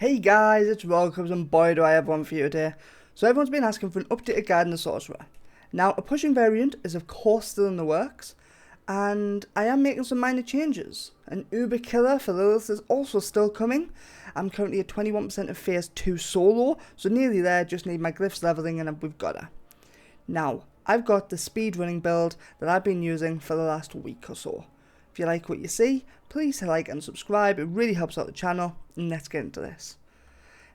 Hey guys, it's Rolcubs and boy do I have one for you today. So everyone's been asking for an updated guide on the Sorcerer. Now a pushing variant is of course still in the works, and I am making some minor changes. An Uber killer for Lilith is also still coming. I'm currently at 21% of phase 2 solo, so nearly there, just need my glyphs leveling and we've got her. Now, I've got the speedrunning build that I've been using for the last week or so. If you like what you see, please like and subscribe, it really helps out the channel, and let's get into this.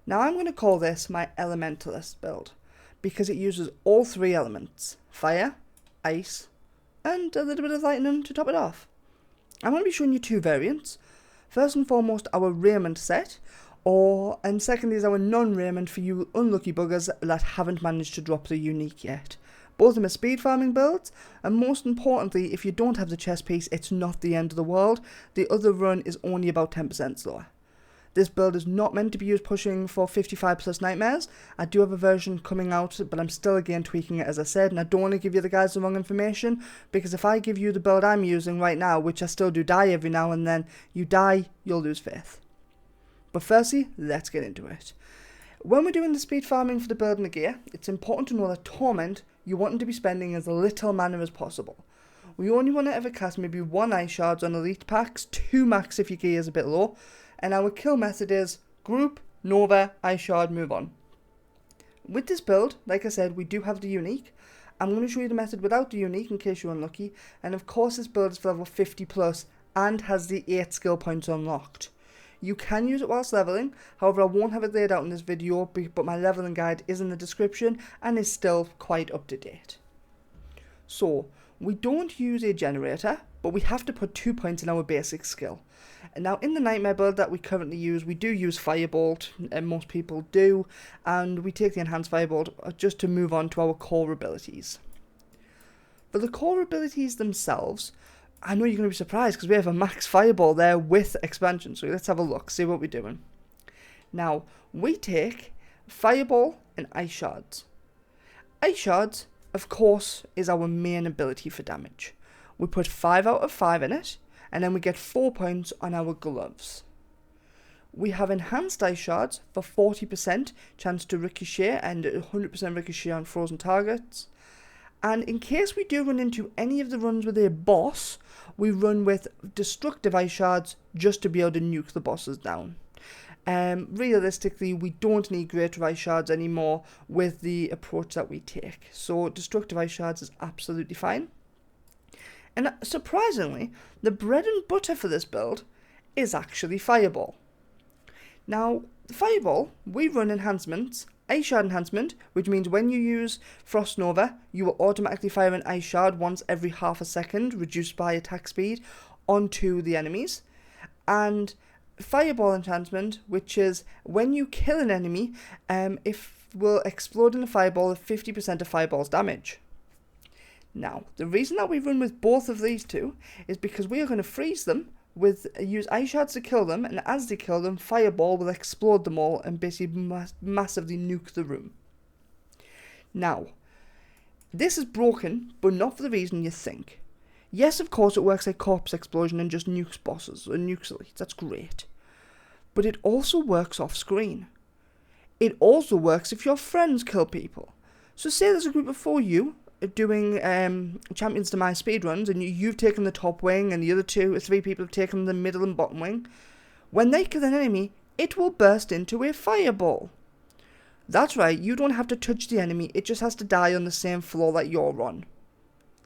Now I'm going to call this my Elementalist build, because it uses all three elements, fire, ice, and a little bit of lightning to top it off. I'm going to be showing you two variants. First and foremost, our Raymond set, and secondly is our non-Raymond for you unlucky buggers that haven't managed to drop the unique yet. Both of them are speed farming builds, and most importantly, if you don't have the chest piece, it's not the end of the world. The other run is only about 10% slower. This build is not meant to be used pushing for 55 plus nightmares. I do have a version coming out, but I'm still again tweaking it as I said, and I don't want to give you the guys the wrong information, because if I give you the build I'm using right now, which I still do die every now and then, you die, you'll lose faith. But firstly, let's get into it. When we're doing the speed farming for the build and the gear, it's important to know that Torment, you want to be spending as little mana as possible. We only want to ever cast maybe 1 ice shards on elite packs, 2 max if your gear is a bit low, and our kill method is group, nova, ice shard, move on. With this build, like I said, we do have the unique. I'm going to show you the method without the unique in case you're unlucky, and of course this build is for level 50 plus and has the 8 skill points unlocked. You can use it whilst leveling, however I won't have it laid out in this video, but my leveling guide is in the description and is still quite up to date. So, we don't use a generator, but we have to put 2 points in our basic skill. And now in the Nightmare build that we currently use, we do use Firebolt, and most people do, and we take the Enhanced Firebolt just to move on to our core abilities. For the core abilities themselves, I know you're going to be surprised because we have a max fireball there with expansion, so let's have a look, see what we're doing. Now, we take fireball and ice shards. Ice shards, of course, is our main ability for damage. We put 5 out of 5 in it, and then we get 4 points on our gloves. We have enhanced ice shards for 40% chance to ricochet and 100% ricochet on frozen targets. And in case we do run into any of the runs with a boss, we run with destructive ice shards just to be able to nuke the bosses down. Realistically, we don't need greater ice shards anymore with the approach that we take. So destructive ice shards is absolutely fine. And surprisingly, the bread and butter for this build is actually Fireball. Now, the Fireball, we run enhancements. Ice Shard enhancement, which means when you use Frost Nova, you will automatically fire an Ice Shard once every half a second, reduced by attack speed, onto the enemies. And Fireball enhancement, which is when you kill an enemy, will explode in a fireball of 50% of fireball's damage. Now, the reason that we run with both of these two is because we are going to freeze them, use ice shards to kill them, and as they kill them, fireball will explode them all and basically massively nuke the room. Now, this is broken, but not for the reason you think. Yes, of course, it works like corpse explosion and just nukes bosses or nukes elites. That's great. But it also works off screen. It also works if your friends kill people. So say there's a group of 4 you doing Champions Demise speedruns, and you've taken the top wing and the other 2 or 3 people have taken the middle and bottom wing. When they kill an enemy, it will burst into a fireball. That's right, you don't have to touch the enemy, it just has to die on the same floor that you're on.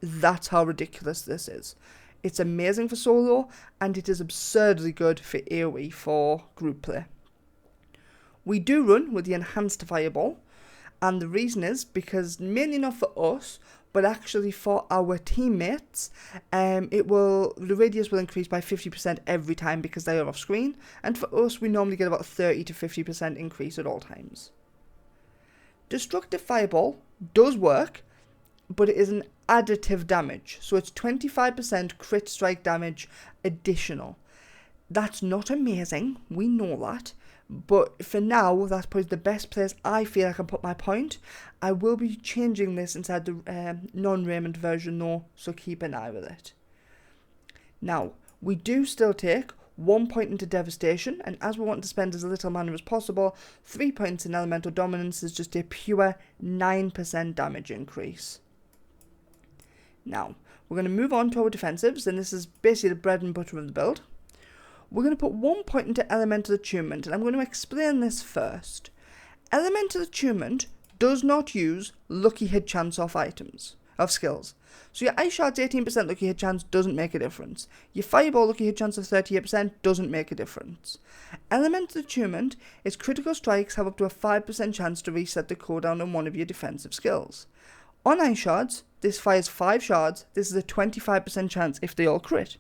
That's how ridiculous this is. It's amazing for solo, and it is absurdly good for AoE for group play. We do run with the enhanced fireball, and the reason is because mainly not for us, but actually for our teammates, the radius will increase by 50% every time because they are off screen, and for us we normally get about 30 to 50% increase at all times. Destructive Fireball does work, but it is an additive damage, so it's 25% crit strike damage additional. That's not amazing, we know that, but for now, that's probably the best place I feel I can put my point. I will be changing this inside the non-Raymond version though, so keep an eye with it. Now, we do still take 1 point into Devastation, and as we want to spend as little mana as possible, 3 points in Elemental Dominance is just a pure 9% damage increase. Now, we're going to move on to our defensives, and this is basically the bread and butter of the build. We're going to put 1 point into Elemental Attunement, and I'm going to explain this first. Elemental Attunement does not use lucky hit chance off items, of skills. So your Ice Shard's 18% lucky hit chance doesn't make a difference. Your Fireball lucky hit chance of 38% doesn't make a difference. Elemental Attunement is critical strikes have up to a 5% chance to reset the cooldown on one of your defensive skills. On Ice Shards, this fires 5 shards. This is a 25% chance if they all crit.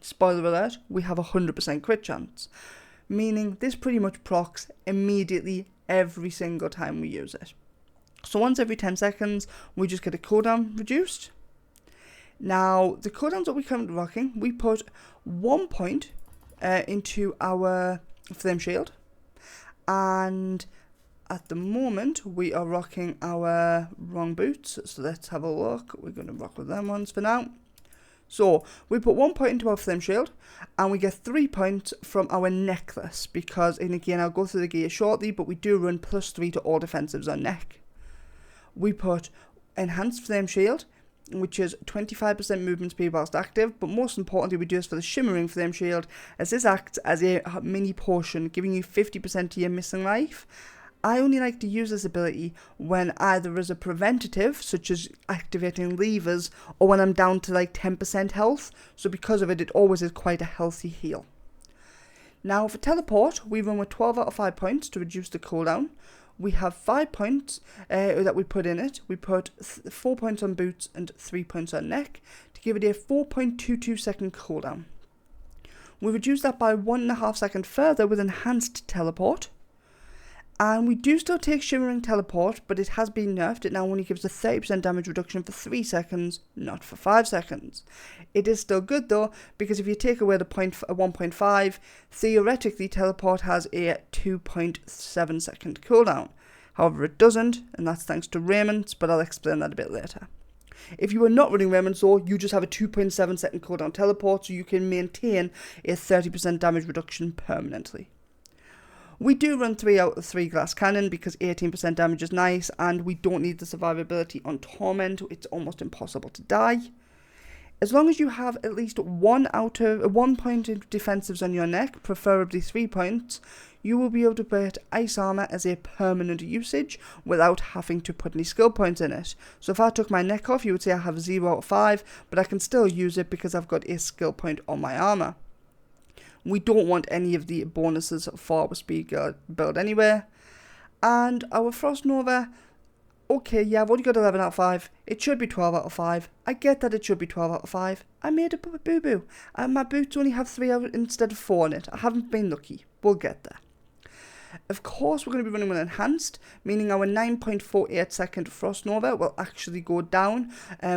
Spoiler alert, we have a 100% crit chance, meaning this pretty much procs immediately every single time we use it. So once every 10 seconds, we just get a cooldown reduced. Now, the cooldowns that we're currently rocking, we put 1 point into our Flame Shield, and at the moment, we are rocking our wrong boots, so let's have a look. We're going to rock with them ones for now. So, we put 1 point into our Flame Shield, and we get 3 points from our necklace, because, and again, I'll go through the gear shortly, but we do run +3 to all defensives on neck. We put Enhanced Flame Shield, which is 25% movement speed whilst active, but most importantly, we do this for the Shimmering Flame Shield, as this acts as a mini potion, giving you 50% to your missing life. I only like to use this ability when either as a preventative, such as activating levers, or when I'm down to like 10% health, so because of it, it always is quite a healthy heal. Now for Teleport, we run with 12 out of 5 points to reduce the cooldown. We have 5 points that we put in it. We put 4 points on boots and 3 points on neck to give it a 4.22 second cooldown. We reduce that by 1.5 seconds further with Enhanced Teleport. And we do still take Shimmering Teleport, but it has been nerfed. It now only gives a 30% damage reduction for 3 seconds, not for 5 seconds. It is still good though, because if you take away the 1.5, theoretically Teleport has a 2.7 second cooldown. However, it doesn't, and that's thanks to Raymond's, but I'll explain that a bit later. If you are not running Raymond's though, you just have a 2.7 second cooldown Teleport, so you can maintain a 30% damage reduction permanently. We do run 3 out of 3 Glass Cannon because 18% damage is nice, and we don't need the survivability on Torment. It's almost impossible to die. As long as you have at least 1 point of defensives on your neck, preferably 3 points, you will be able to put Ice Armor as a permanent usage without having to put any skill points in it. So if I took my neck off, you would say I have 0 out of 5, but I can still use it because I've got a skill point on my armor. We don't want any of the bonuses for our speed build anyway. And our Frost Nova, okay, yeah, I've only got 11 out of 5. It should be 12 out of 5. I get that it should be 12 out of 5. I made a boo-boo. And my boots only have 3 out instead of 4 on it. I haven't been lucky. We'll get there. Of course, we're going to be running with Enhanced, meaning our 9.48 second Frost Nova will actually go down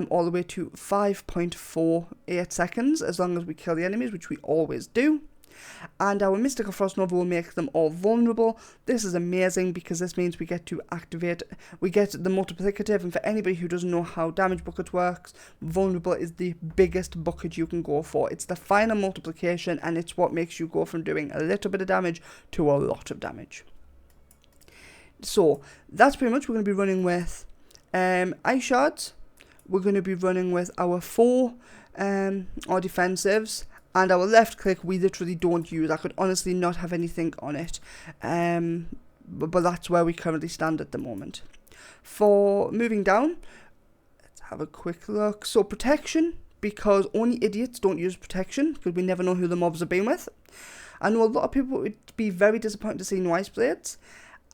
all the way to 5.48 seconds, as long as we kill the enemies, which we always do. And our Mystical Frost Nova will make them all vulnerable. This is amazing because this means we get to activate, we get the multiplicative, and for anybody who doesn't know how damage bucket works, vulnerable is the biggest bucket you can go for. It's the final multiplication, and it's what makes you go from doing a little bit of damage to a lot of damage. So that's pretty much, we're going to be running with Ice Shards, we're going to be running with our 4 our defensives, and our left click we literally don't use. I could honestly not have anything on it, but that's where we currently stand at the moment. For moving down, let's have a quick look. So protection, because only idiots don't use protection, because we never know who the mobs are being with. I know a lot of people would be very disappointed to see no Ice Blades.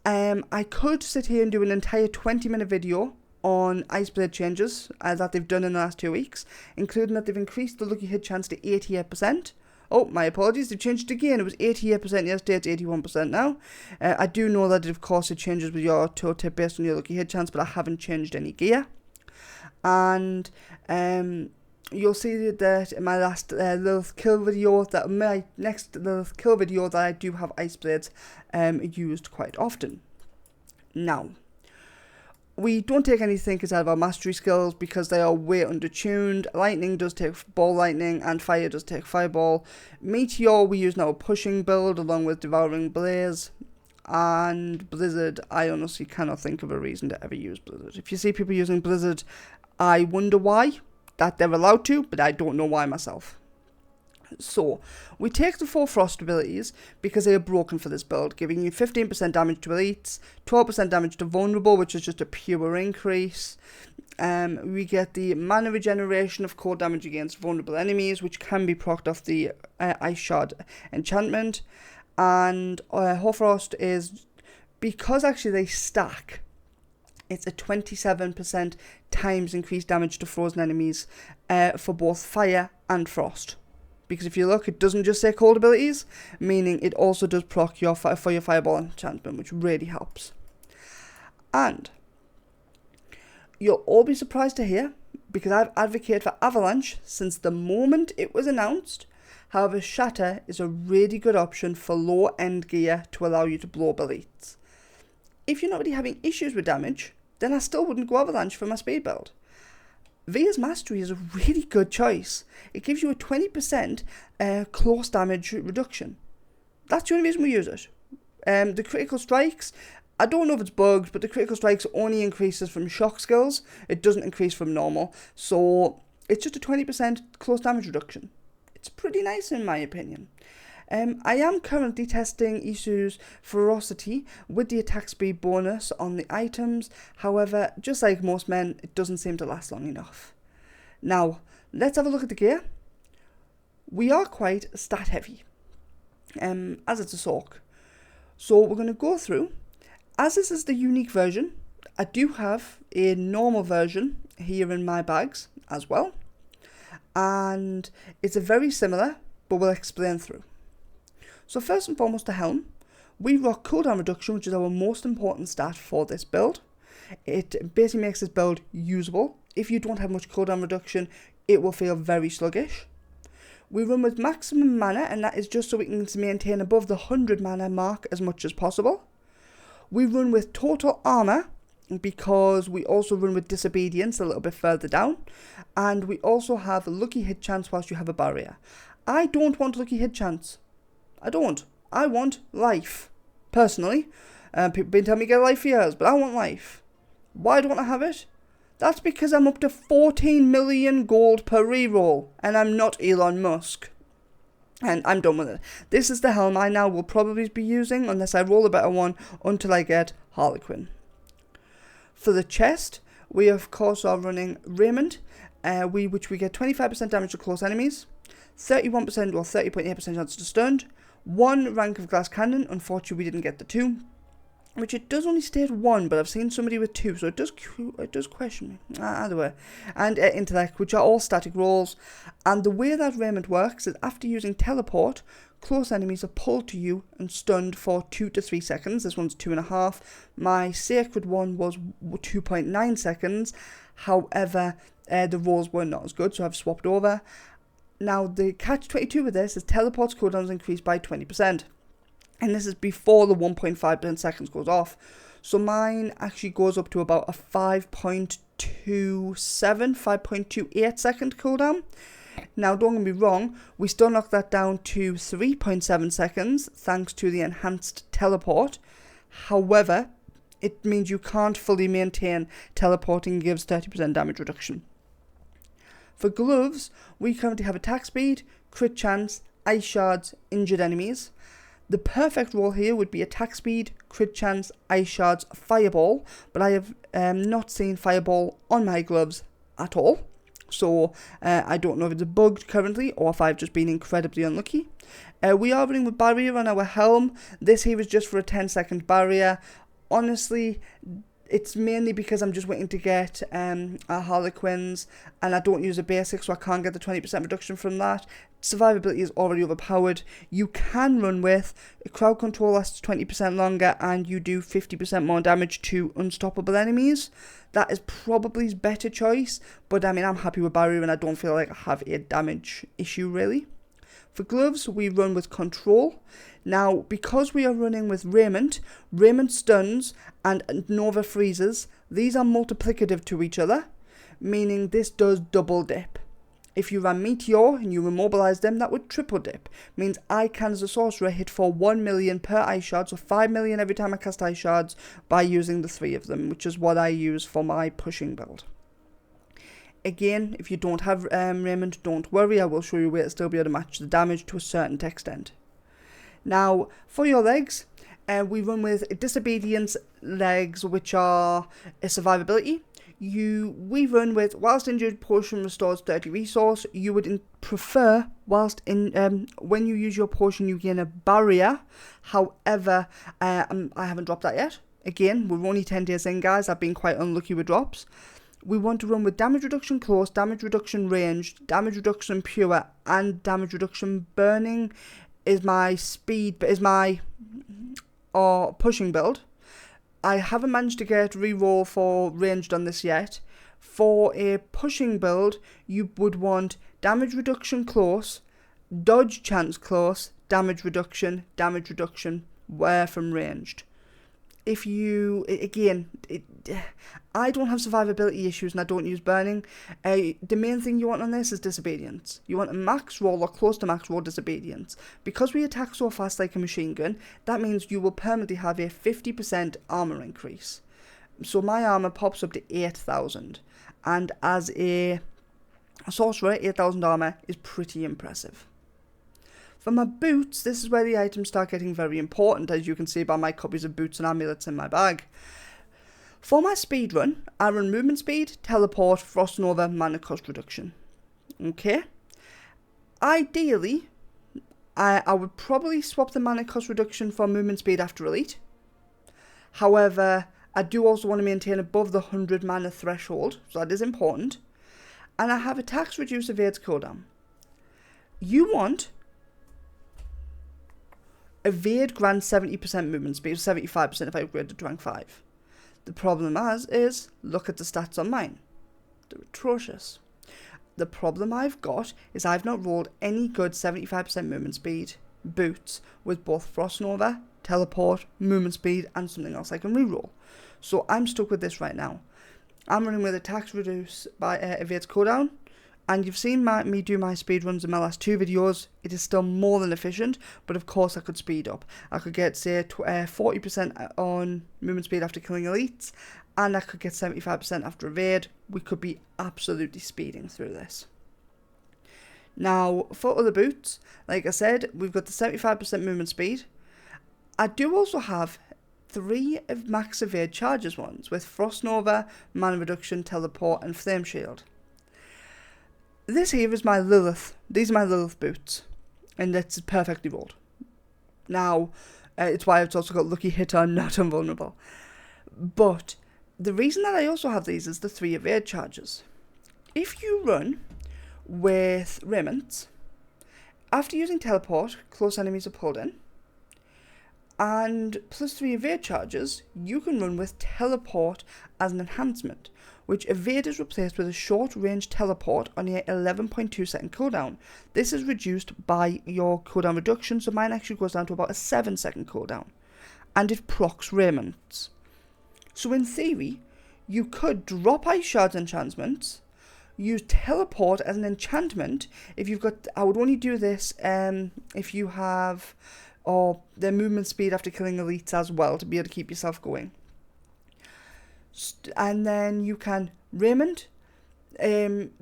I could sit here and do an entire 20-minute video on Ice Blade changes that they've done in the last 2 weeks, including that they've increased the lucky hit chance to 88%. Oh, my apologies, they've changed it again. It was 88% yesterday, it's 81% now. I do know that, of course, it changes with your tooltip based on your lucky hit chance, but I haven't changed any gear. And you'll see that in my last Lilith kill video, that my next Lilith kill video, that I do have Ice Blades used quite often. Now, We don't take any thinkers out of our mastery skills because they are way undertuned. Lightning does take ball lightning and fire does take fireball. Meteor we use now a pushing build along with devouring blaze. And Blizzard, I honestly cannot think of a reason to ever use Blizzard. If you see people using Blizzard, I wonder why. That they're allowed to, but I don't know why myself. So, we take the 4 frost abilities because they are broken for this build, giving you 15% damage to elites, 12% damage to vulnerable, which is just a pure increase. We get the mana regeneration of core damage against vulnerable enemies, which can be procced off the Ice Shard enchantment. And Hoarfrost is, because actually they stack, it's a 27% times increased damage to frozen enemies for both fire and frost. Because if you look, it doesn't just say cold abilities, meaning it also does proc for your fireball enchantment, which really helps. And you'll all be surprised to hear, because I've advocated for Avalanche since the moment it was announced. However, Shatter is a really good option for low end gear to allow you to blow up elites. If you're not really having issues with damage, then I still wouldn't go Avalanche for my speed build. Via's Mastery is a really good choice. It gives you a 20% close damage reduction. That's the only reason we use it. The critical strikes, I don't know if it's bugged, but the critical strikes only increases from shock skills. It doesn't increase from normal. So it's just a 20% close damage reduction. It's pretty nice in my opinion. I am currently testing Isu's Ferocity with the attack speed bonus on the items. However, just like most men, it doesn't seem to last long enough. Now, let's have a look at the gear. We are quite stat heavy, as it's a Sorc. So we're going to go through. As this is the unique version, I do have a normal version here in my bags as well. And it's a very similar, but we'll explain through. So first and foremost, the helm. We rock cooldown reduction, which is our most important stat for this build. It basically makes this build usable. If you don't have much cooldown reduction, it will feel very sluggish. We run with maximum mana, and that is just so we can maintain above the 100 mana mark as much as possible. We run with total armor, because we also run with disobedience a little bit further down, and we also have lucky hit chance whilst you have a barrier. I don't want lucky hit chance. I don't. I want life. Personally, people have been telling me to get life for years, but I want life. Why don't I have it? That's because I'm up to 14 million gold per reroll, and I'm not Elon Musk. And I'm done with it. This is the helm I now will probably be using, unless I roll a better one, until I get Harlequin. For the chest, we of course are running Raiment, which we get 25% damage to close enemies, 31% or 30.8% chance to stunned, 1 rank of glass cannon. Unfortunately, we didn't get the 2, which it does only state 1, but I've seen somebody with 2, so it does question me. Either way, and intellect, which are all static rolls. And the way that Raiment works is after using teleport, close enemies are pulled to you and stunned for 2 to 3 seconds. This one's 2.5. My sacred one was 2.9 seconds. However, the rolls were not as good, so I've swapped over. Now, the catch-22 with this is teleport's cooldowns increased by 20%. And this is before the 1.5 seconds goes off. So mine actually goes up to about a 5.27, 5.28 second cooldown. Now, don't get me wrong, we still knock that down to 3.7 seconds thanks to the enhanced teleport. However, it means you can't fully maintain teleporting gives 30% damage reduction. For gloves, we currently have attack speed, crit chance, ice shards, injured enemies. The perfect roll here would be attack speed, crit chance, ice shards, fireball, but I have not seen fireball on my gloves at all. So I don't know if it's bugged currently or if I've just been incredibly unlucky. We are running with barrier on our helm. This here is just for a 10-second barrier. Honestly, it's mainly because I'm just waiting to get our Harlequins, and I don't use a basic, so I can't get the 20% reduction from that. Survivability is already overpowered. You can run with crowd control lasts 20% longer, and you do 50% more damage to unstoppable enemies. That is probably his better choice, but I mean, I'm happy with barrier, and I don't feel like I have a damage issue really. For gloves, we run with control. Now, because we are running with raiment, raiment stuns and nova freezes, these are multiplicative to each other, meaning this does double dip. If you ran Meteor and you immobilize them, that would triple dip. Means I can, as a sorcerer, hit for 1 million per ice shard, so 5 million every time I cast ice shards by using the 3 of them, which is what I use for my pushing build. Again, if you don't have raiment, don't worry, I will show you where to still be able to match the damage to a certain extent. Now, for your legs, we run with Disobedience legs, which are a survivability. We run with whilst injured, potion restores 30 resource. You would prefer whilst when you use your potion, you gain a barrier. However, I haven't dropped that yet. Again, we're only 10 days in, guys. I've been quite unlucky with drops. We want to run with damage reduction close, damage reduction ranged, damage reduction pure, and damage reduction burning. Is my pushing build. I haven't managed to get reroll for ranged on this yet. For a pushing build, you would want damage reduction close, dodge chance close, damage reduction from ranged. If you, again, I don't have survivability issues and I don't use burning. The main thing you want on this is disobedience. You want a max roll or close to max roll disobedience. Because we attack so fast like a machine gun, that means you will permanently have a 50% armor increase. So my armor pops up to 8,000. And as a sorcerer, 8,000 armor is pretty impressive. For my boots, this is where the items start getting very important, as you can see by my copies of boots and amulets in my bag. For my speed run, I run movement speed, teleport, frost nova, mana cost reduction. Okay. Ideally, I would probably swap the mana cost reduction for movement speed after elite. However, I do also want to maintain above the 100 mana threshold, so that is important. And I have attacks reduce evades cooldown. You want evade grants 70% movement speed, 75% if I upgrade to rank 5. The problem is, look at the stats on mine. They're atrocious. The problem I've got is I've not rolled any good 75% movement speed boots with both Frost Nova, Teleport, movement speed, and something else I can reroll. So I'm stuck with this right now. I'm running with attacks reduce by evades cooldown. And you've seen me do my speed runs in my last 2 videos. It is still more than efficient, but of course I could speed up. I could get, say, 40% on movement speed after killing elites, and I could get 75% after evade. We could be absolutely speeding through this. Now, for other boots, like I said, we've got the 75% movement speed. I do also have 3 of max evade charges ones, with Frost Nova, mana reduction, teleport, and flame shield. This here is my Lilith. These are my Lilith boots. And it's perfectly rolled. Now, it's why it's also got lucky hit on, not invulnerable. But the reason that I also have these is the 3 evade charges. If you run with raiment, after using teleport, close enemies are pulled in. And plus 3 evade charges, you can run with teleport as an enhancement, which evade is replaced with a short range teleport on your 11.2 second cooldown. This is reduced by your cooldown reduction, so mine actually goes down to about a 7 second cooldown. And it procs raiments. So in theory, you could drop ice shards enchantments, use teleport as an enchantment. If you've got, I would only do this if you have their movement speed after killing elites as well, to be able to keep yourself going. And then you can raiment,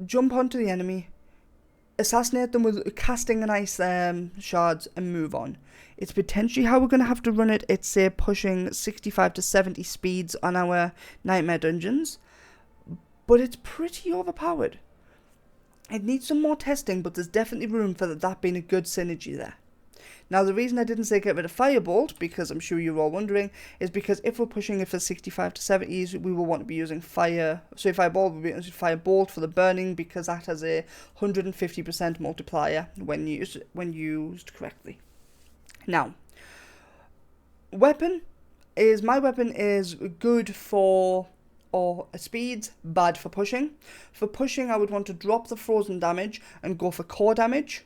jump onto the enemy, assassinate them with casting an ice shards, and move on. It's potentially how we're going to have to run it. It's say pushing 65 to 70 speeds on our nightmare dungeons, but it's pretty overpowered. It needs some more testing, but there's definitely room for that being a good synergy there. Now, the reason I didn't say get rid of Firebolt, because I'm sure you're all wondering, is because if we're pushing it for 65 to 70s, we will want to be using fire. So Firebolt, we'll be using Firebolt for the burning, because that has a 150% multiplier when used correctly. Now, my weapon is good for speeds, bad for pushing. For pushing, I would want to drop the frozen damage and go for core damage.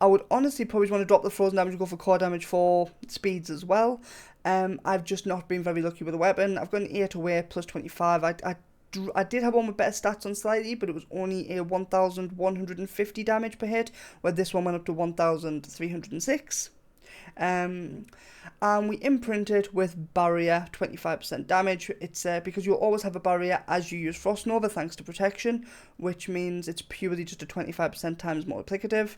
I would honestly probably want to drop the frozen damage and go for core damage for speeds as well. I've just not been very lucky with the weapon. I've got an 8 away plus 25. I did have one with better stats on slightly, but it was only a 1,150 damage per hit, where this one went up to 1,306. And we imprint it with barrier, 25% damage. It's because you'll always have a barrier as you use Frost Nova thanks to protection, which means it's purely just a 25% times multiplicative.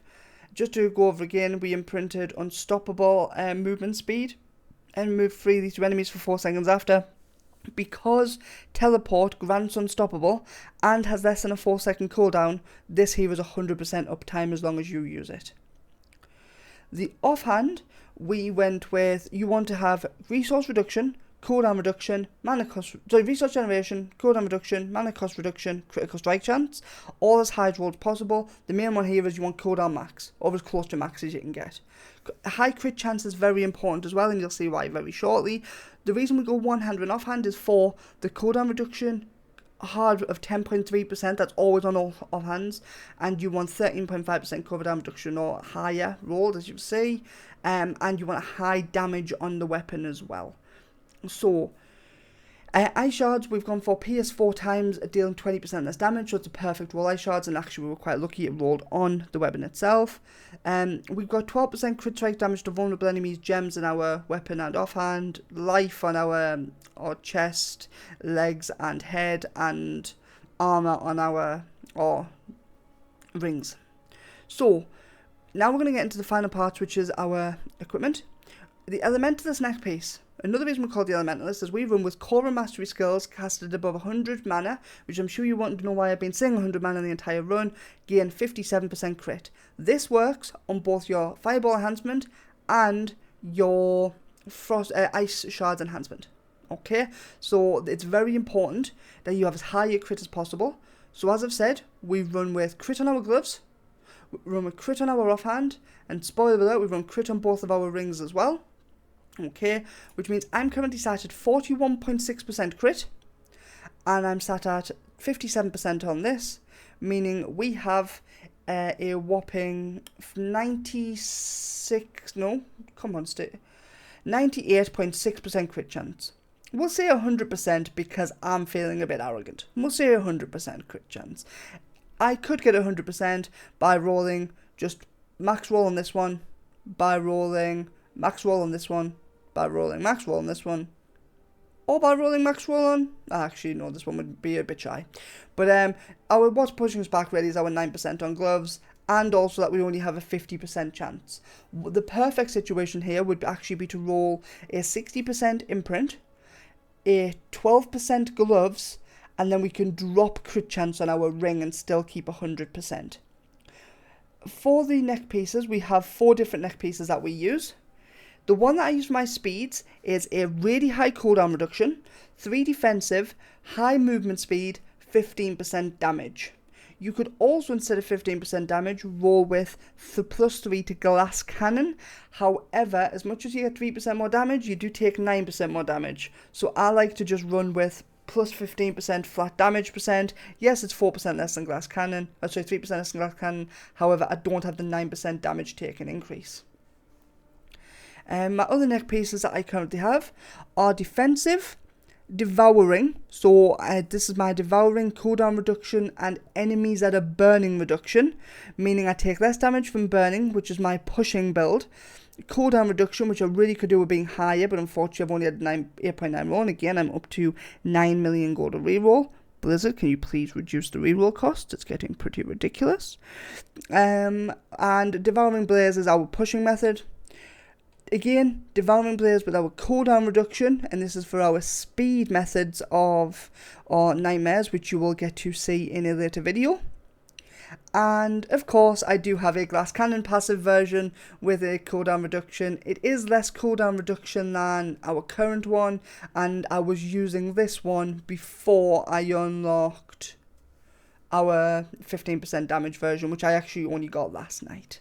Just to go over again, we imprinted unstoppable movement speed and move freely to enemies for 4 seconds after. Because teleport grants unstoppable and has less than a 4-second cooldown, this hero is 100% uptime as long as you use it. The offhand, we went with, you want to have resource reduction, cooldown reduction, mana cost, resource generation, cooldown reduction, mana cost reduction, critical strike chance, all as high as rolled possible. The main one here is you want cooldown max, or as close to max as you can get. A high crit chance is very important as well, and you'll see why very shortly. The reason we go one-hand and offhand is for the cooldown reduction hard of 10.3%, that's always on all offhands, and you want 13.5% cooldown reduction or higher rolled, as you see, and you want a high damage on the weapon as well. So, ice shards, we've gone for PS 4 times, dealing 20% less damage, so it's a perfect roll ice shards, and actually we were quite lucky it rolled on the weapon itself. We've got 12% crit strike damage to vulnerable enemies, gems in our weapon and offhand, life on our chest, legs and head, and armor on our rings. So, now we're going to get into the final part, which is our equipment. The Elementalist neck piece. Another reason we call the Elementalist is we run with core and mastery skills casted above 100 mana, which I'm sure you want to know why I've been saying 100 mana the entire run, gain 57% crit. This works on both your Fireball enhancement and your Ice Shards enhancement. Okay, so it's very important that you have as high a crit as possible. So as I've said, we run with crit on our gloves, we run with crit on our offhand, and spoiler alert, we run crit on both of our rings as well. Okay, which means I'm currently sat at 41.6% crit, and I'm sat at 57% on this, meaning we have a whopping 98.6% crit chance. We'll say 100% because I'm feeling a bit arrogant. We'll say 100% crit chance. I could get 100% by rolling just max roll on this one, by rolling max roll on this one, by rolling max roll on this one, or by rolling max roll on, actually no, this one would be a bit shy, but what's pushing us back really is our 9% on gloves, and also that we only have a 50% chance. The perfect situation here would actually be to roll a 60% imprint, a 12% gloves, and then we can drop crit chance on our ring and still keep 100%. For the neck pieces, we have 4 different neck pieces that we use. The one that I use for my speeds is a really high cooldown reduction, 3 defensive, high movement speed, 15% damage. You could also, instead of 15% damage, roll with plus 3 to glass cannon. However, as much as you get 3% more damage, you do take 9% more damage. So I like to just run with plus 15% flat damage percent. Yes, it's 4% less than glass cannon. 3% less than glass cannon. However, I don't have the 9% damage taken increase. My other neck pieces that I currently have are defensive, devouring, so this is my devouring, cooldown reduction, and enemies that are burning reduction, meaning I take less damage from burning, which is my pushing build. Cooldown reduction, which I really could do with being higher, but unfortunately I've only had 8.9 roll, and again I'm up to 9 million gold to reroll. Blizzard, can you please reduce the reroll cost? It's getting pretty ridiculous. And devouring blaze is our pushing method. Again, devouring blaze with our cooldown reduction, and this is for our speed methods of nightmares, which you will get to see in a later video. And of course, I do have a glass cannon passive version with a cooldown reduction. It is less cooldown reduction than our current one, and I was using this one before I unlocked our 15% damage version, which I actually only got last night.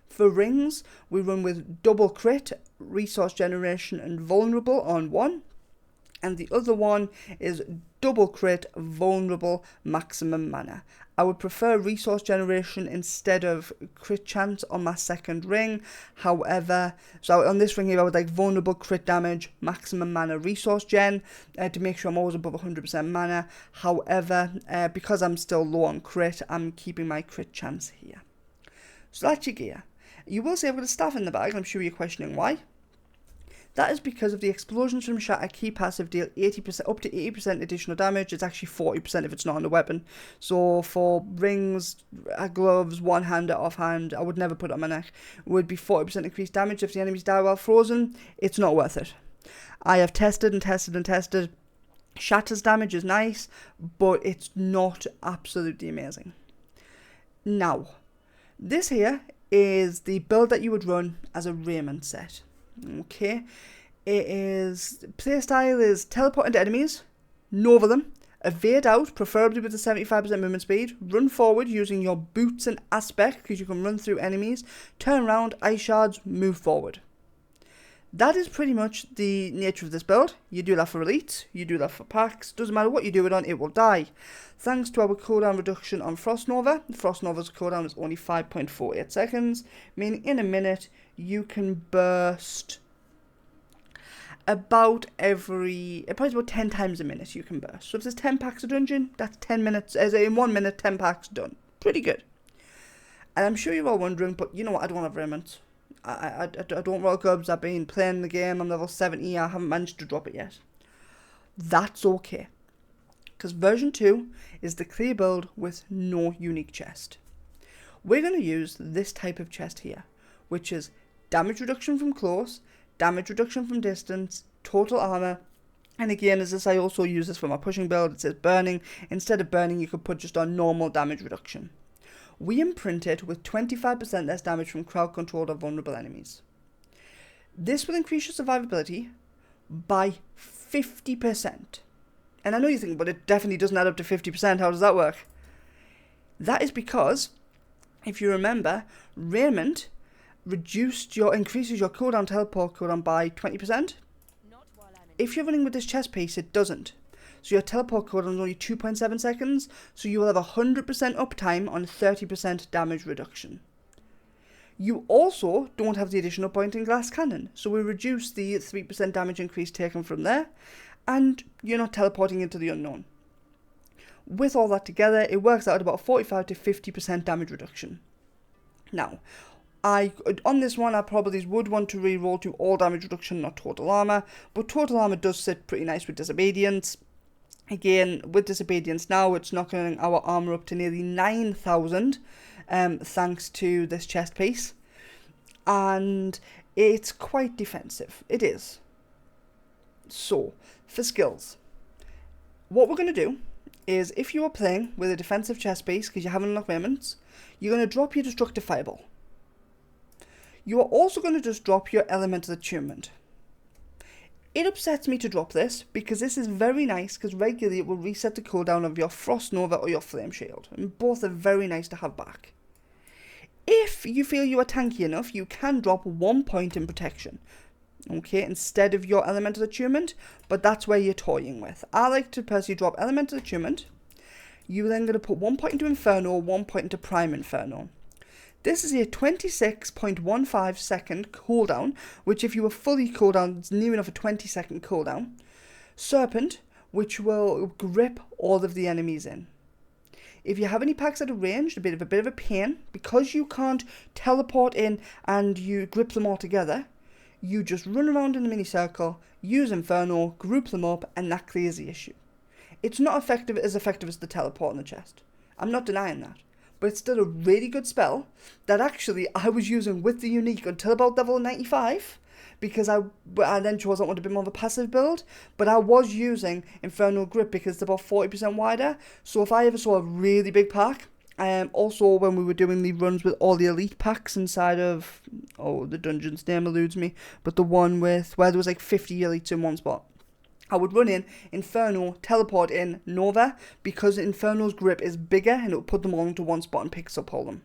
For rings, we run with double crit, resource generation, and vulnerable on 1. and the other one is double crit, vulnerable, maximum mana. I would prefer resource generation instead of crit chance on my second ring. However, so on this ring here I would like vulnerable, crit damage, maximum mana, resource gen to make sure I'm always above 100% mana. However, because I'm still low on crit, I'm keeping my crit chance here. So that's your gear. You will see I've got a staff in the bag, and I'm sure you're questioning why. That is because of the Explosions from Shatter key passive deal 80% up to 80% additional damage. It's actually 40% if it's not on the weapon. So for rings, gloves, one-hander, offhand, I would never put it on my neck. It would be 40% increased damage if the enemies die while frozen. It's not worth it. I have tested and tested and tested. Shatter's damage is nice, but it's not absolutely amazing. Now, this here is the build that you would run as a Raiment set. Okay, playstyle is teleport into enemies, nova them, evade out, preferably with a 75% movement speed, run forward using your boots and aspect because you can run through enemies, turn around, ice shards, move forward. That is pretty much the nature of this build. You do that for elites, you do that for packs, doesn't matter what you do it on, it will die. Thanks to our cooldown reduction on Frost Nova, Frost Nova's cooldown is only 5.48 seconds, meaning in a minute you can burst about probably about 10 times a minute you can burst. So if there's 10 packs a dungeon, that's 10 minutes, as in 1 minute, 10 packs done. Pretty good. And I'm sure you're all wondering, but you know what, I don't have raiment. I don't roll gubs, I've been playing the game, I'm level 70, I haven't managed to drop it yet. That's okay. Because version 2 is the clear build with no unique chest. We're going to use this type of chest here, which is damage reduction from close, damage reduction from distance, total armor, and again, as this, I also use this for my pushing build. It says burning. Instead of burning, you could put just on normal damage reduction. We imprint it with 25% less damage from crowd controlled or vulnerable enemies. This will increase your survivability by 50%. And I know you think, but it definitely doesn't add up to 50%. How does that work? That is because, if you remember, Raiment increases your cooldown teleport cooldown by 20%. If you're running with this chest piece, it doesn't. So your teleport cooldown is only 2.7 seconds, so you will have 100% uptime on 30% damage reduction. You also don't have the additional point in glass cannon, so we reduce the 3% damage increase taken from there, and you're not teleporting into the unknown. With all that together, it works out at about 45 to 50% damage reduction. Now, on this one, I probably would want to reroll to all damage reduction, not total armor, but total armor does sit pretty nice with disobedience. Again, with disobedience now, it's knocking our armor up to nearly 9,000, thanks to this chest piece, and it's quite defensive. It is. So, for skills, what we're going to do is, if you are playing with a defensive chest piece because you haven't unlocked raiments, you're going to drop your destructive fireball. You are also going to just drop your elemental attunement. It upsets me to drop this because this is very nice, because regularly it will reset the cooldown of your Frost Nova or your Flame Shield, and both are very nice to have back. If you feel you are tanky enough, you can drop 1 point in protection, okay, instead of your elemental attunement, but that's where you're toying with. I like to personally drop elemental attunement. You're then going to put 1 point into Inferno, 1 point into Prime Inferno. This is a 26.15 second cooldown, which if you were fully cooldown, is near enough a 20-second cooldown. Serpent, which will grip all of the enemies in. If you have any packs that are ranged, a bit of a pain, because you can't teleport in and you grip them all together, you just run around in a mini circle, use Inferno, group them up, and that clears the issue. It's not as effective as the teleport in the chest. I'm not denying that. But it's still a really good spell that actually I was using with the unique until about level 95, because I then chose I wanted a bit more of a passive build, but I was using Infernal Grip because it's about 40% wider, so if I ever saw a really big pack, also when we were doing the runs with all the elite packs inside of, the dungeon's name eludes me, but the one with, where there was like 50 elites in one spot, I would run in Inferno, teleport in Nova, because Inferno's grip is bigger and it will put them all into one spot and pick up all them.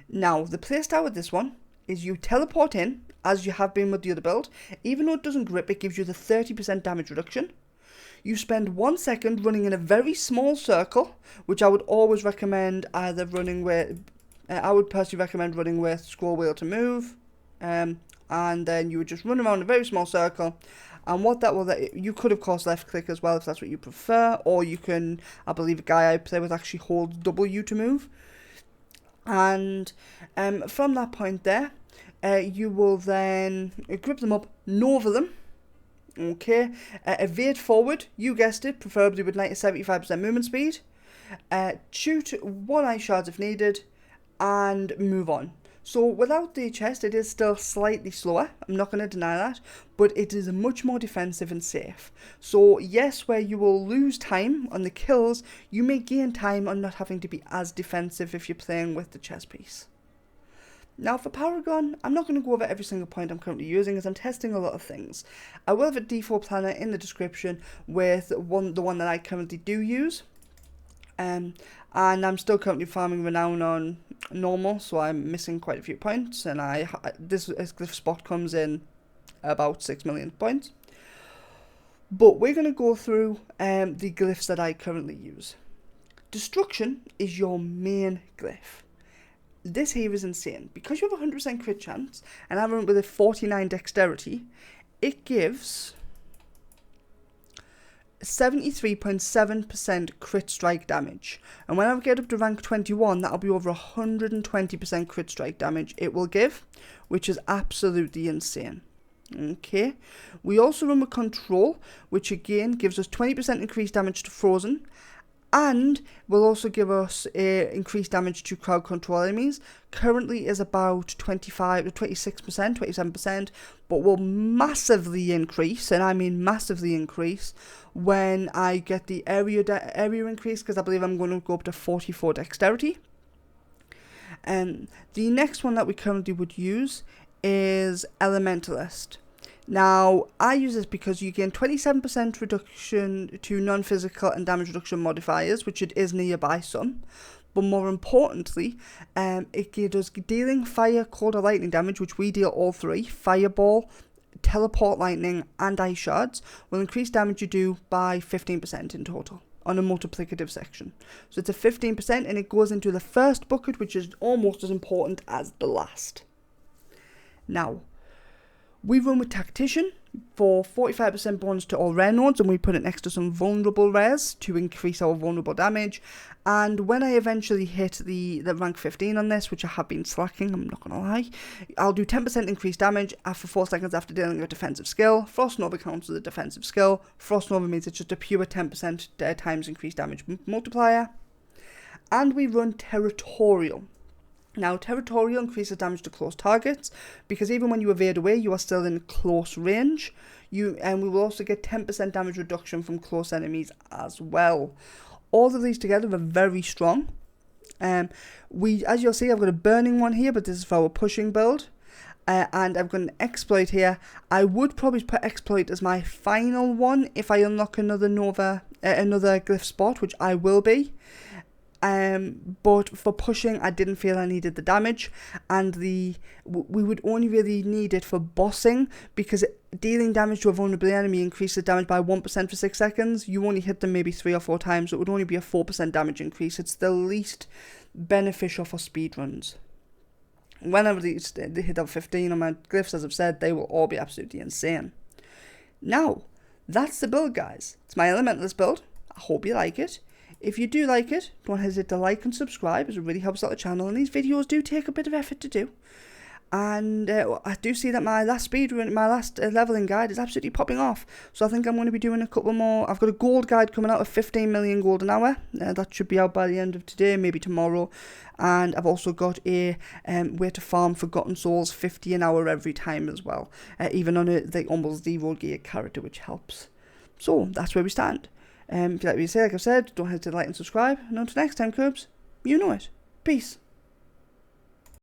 Now, the playstyle with this one is you teleport in, as you have been with the other build. Even though it doesn't grip, it gives you the 30% damage reduction. You spend 1 second running in a very small circle, which I would always recommend either running with, I would personally recommend running with scroll wheel to move, and then you would just run around a very small circle. And what that will, you could of course left click as well if that's what you prefer, or you can, I believe a guy I play with actually holds W to move. And from that point there, you will then grip them up, Nova them. Okay, evade forward, you guessed it, preferably with 75% movement speed. Shoot 1 ice shards if needed, and move on. So without the chest, it is still slightly slower, I'm not going to deny that, but it is much more defensive and safe. So yes, where you will lose time on the kills, you may gain time on not having to be as defensive if you're playing with the chest piece. Now for Paragon, I'm not going to go over every single point I'm currently using as I'm testing a lot of things. I will have a default planner in the description with the one that I currently do use. And I'm still currently farming Renown on normal, so I'm missing quite a few points, and this glyph spot comes in about 6 million points. But we're going to go through the glyphs that I currently use. Destruction is your main glyph. This here is insane. Because you have a 100% crit chance, and I run with a 49 dexterity, it gives 73.7% crit strike damage. And when I get up to rank 21, that'll be over 120% crit strike damage it will give, which is absolutely insane. Okay, we also run with Control, which again gives us 20% increased damage to Frozen, and will also give us increased damage to crowd control enemies. Currently is about 25 to 26%, 27%, but will massively increase, and I mean massively increase, when I get the area increase, because I believe I'm going to go up to 44 dexterity. And the next one that we currently would use is Elementalist. Now, I use this because you gain 27% reduction to non-physical and damage reduction modifiers, which it is nearby some. But more importantly, it does dealing fire, cold, or lightning damage, which we deal all three. Fireball, teleport lightning, and ice shards will increase damage you do by 15% in total on a multiplicative section. So it's a 15%, and it goes into the first bucket, which is almost as important as the last. Now, we run with Tactician for 45% bonus to all rare nodes, and we put it next to some vulnerable rares to increase our vulnerable damage. And when I eventually hit the rank 15 on this, which I have been slacking, I'm not gonna lie, I'll do 10% increased damage for 4 seconds after dealing a defensive skill. Frost Nova counts as a defensive skill. Frost Nova means it's just a pure 10% times increased damage multiplier. And we run Territorial. Now, Territorial increases damage to close targets, because even when you evade away, you are still in close range. And we will also get 10% damage reduction from close enemies as well. All of these together are very strong. As you'll see, I've got a burning one here, but this is for our pushing build. And I've got an exploit here. I would probably put exploit as my final one if I unlock another glyph spot, which I will be. But for pushing, I didn't feel I needed the damage, and we would only really need it for bossing, because dealing damage to a vulnerable enemy increases damage by 1% for 6 seconds. You only hit them maybe 3 or 4 times, so it would only be a 4% damage increase. It's the least beneficial for speedruns. Whenever they hit level 15 on my glyphs, as I've said, they will all be absolutely insane. Now, that's the build, guys. It's my Elementalist build. I hope you like it. If you do like it, don't hesitate to like and subscribe, as it really helps out the channel, and these videos do take a bit of effort to do. And I do see that my last leveling guide is absolutely popping off, so I think I'm going to be doing a couple more. I've got a gold guide coming out of 15 million gold an hour, that should be out by the end of today, maybe tomorrow. And I've also got a way to farm Forgotten Souls 50 an hour every time as well, even on the almost 0 gear character, which helps. So that's where we stand. If you like what you say, like I've said, don't hesitate to like and subscribe. And until next time, Cubs, you know it. Peace.